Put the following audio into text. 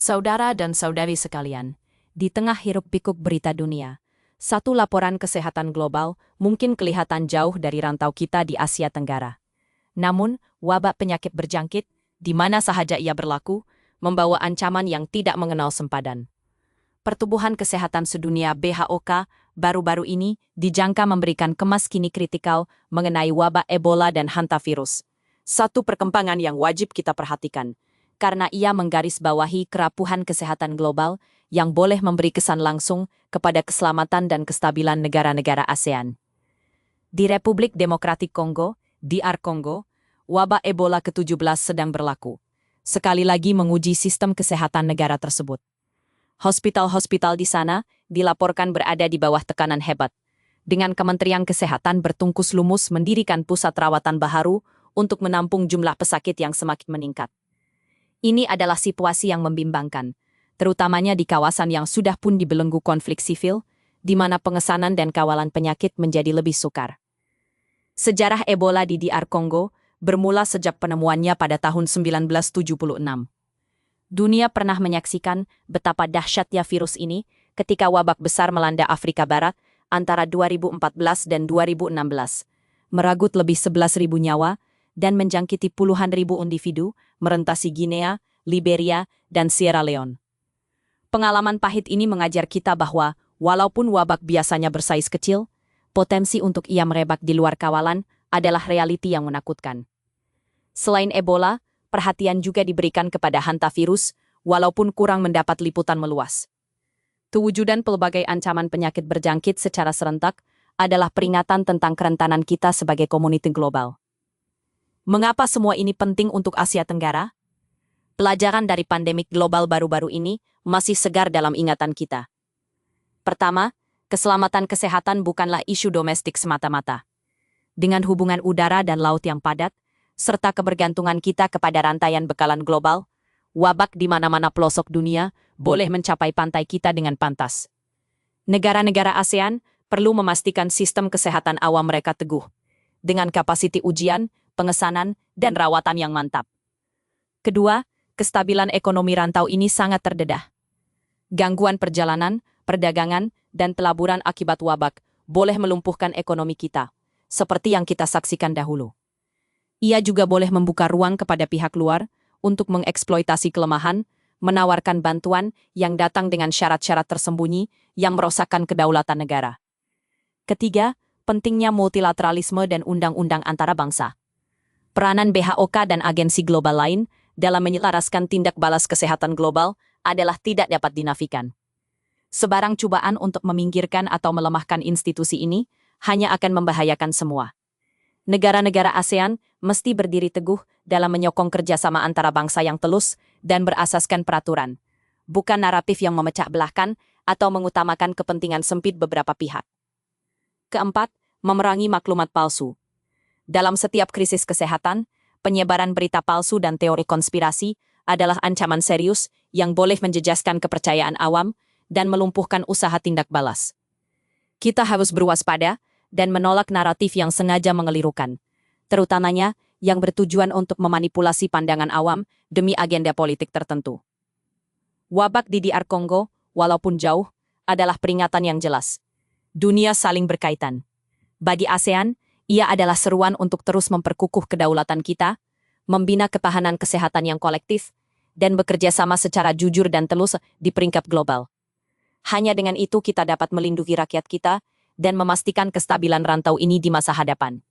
Saudara dan saudari sekalian, di tengah hiruk-pikuk berita dunia, satu laporan kesehatan global mungkin kelihatan jauh dari rantau kita di Asia Tenggara. Namun, wabak penyakit berjangkit, di mana sahaja ia berlaku, membawa ancaman yang tidak mengenal sempadan. Pertubuhan Kesehatan Sedunia (BHOK) baru-baru ini dijangka memberikan kemaskini kritikal mengenai wabak Ebola dan hantavirus. Satu perkembangan yang wajib kita perhatikan, karena ia menggarisbawahi kerapuhan kesehatan global yang boleh memberi kesan langsung kepada keselamatan dan kestabilan negara-negara ASEAN. Di Republik Demokratik Kongo, DR Kongo, wabak Ebola ke-17 sedang berlaku, sekali lagi menguji sistem kesehatan negara tersebut. Hospital-hospital di sana dilaporkan berada di bawah tekanan hebat, dengan Kementerian Kesehatan bertungkus lumus mendirikan pusat rawatan baharu untuk menampung jumlah pesakit yang semakin meningkat. Ini adalah situasi yang membimbangkan, terutamanya di kawasan yang sudah pun dibelenggu konflik sivil, di mana pengesanan dan kawalan penyakit menjadi lebih sukar. Sejarah Ebola di DR Kongo bermula sejak penemuannya pada tahun 1976. Dunia pernah menyaksikan betapa dahsyatnya virus ini ketika wabak besar melanda Afrika Barat antara 2014 dan 2016, meragut lebih 11.000 nyawa, dan menjangkiti puluhan ribu individu, merentasi Guinea, Liberia, dan Sierra Leone. Pengalaman pahit ini mengajar kita bahwa, walaupun wabak biasanya bersaiz kecil, potensi untuk ia merebak di luar kawalan adalah realiti yang menakutkan. Selain Ebola, perhatian juga diberikan kepada hantavirus, walaupun kurang mendapat liputan meluas. Kewujudan pelbagai ancaman penyakit berjangkit secara serentak adalah peringatan tentang kerentanan kita sebagai komunitas global. Mengapa semua ini penting untuk Asia Tenggara? Pelajaran dari pandemik global baru-baru ini masih segar dalam ingatan kita. Pertama, keselamatan kesehatan bukanlah isu domestik semata-mata. Dengan hubungan udara dan laut yang padat, serta kebergantungan kita kepada rantaian bekalan global, wabak di mana-mana pelosok dunia boleh mencapai pantai kita dengan pantas. Negara-negara ASEAN perlu memastikan sistem kesehatan awam mereka teguh, dengan kapasiti ujian, pengesanan, dan rawatan yang mantap. Kedua, kestabilan ekonomi rantau ini sangat terdedah. Gangguan perjalanan, perdagangan, dan pelaburan akibat wabak boleh melumpuhkan ekonomi kita, seperti yang kita saksikan dahulu. Ia juga boleh membuka ruang kepada pihak luar untuk mengeksploitasi kelemahan, menawarkan bantuan yang datang dengan syarat-syarat tersembunyi yang merosakkan kedaulatan negara. Ketiga, pentingnya multilateralisme dan undang-undang antara bangsa. Peranan BHOK dan agensi global lain dalam menyelaraskan tindak balas kesehatan global adalah tidak dapat dinafikan. Sebarang cobaan untuk meminggirkan atau melemahkan institusi ini hanya akan membahayakan semua. Negara-negara ASEAN mesti berdiri teguh dalam menyokong kerjasama antara bangsa yang telus dan berasaskan peraturan, bukan naratif yang memecah belahkan atau mengutamakan kepentingan sempit beberapa pihak. Keempat, memerangi maklumat palsu. Dalam setiap krisis kesehatan, penyebaran berita palsu dan teori konspirasi adalah ancaman serius yang boleh menjejaskan kepercayaan awam dan melumpuhkan usaha tindak balas. Kita harus berwaspada dan menolak naratif yang sengaja mengelirukan, terutamanya yang bertujuan untuk memanipulasi pandangan awam demi agenda politik tertentu. Wabak di DR Kongo, walaupun jauh, adalah peringatan yang jelas. Dunia saling berkaitan. Bagi ASEAN, ia adalah seruan untuk terus memperkukuh kedaulatan kita, membina ketahanan kesehatan yang kolektif, dan bekerja sama secara jujur dan telus di peringkat global. Hanya dengan itu kita dapat melindungi rakyat kita dan memastikan kestabilan rantau ini di masa hadapan.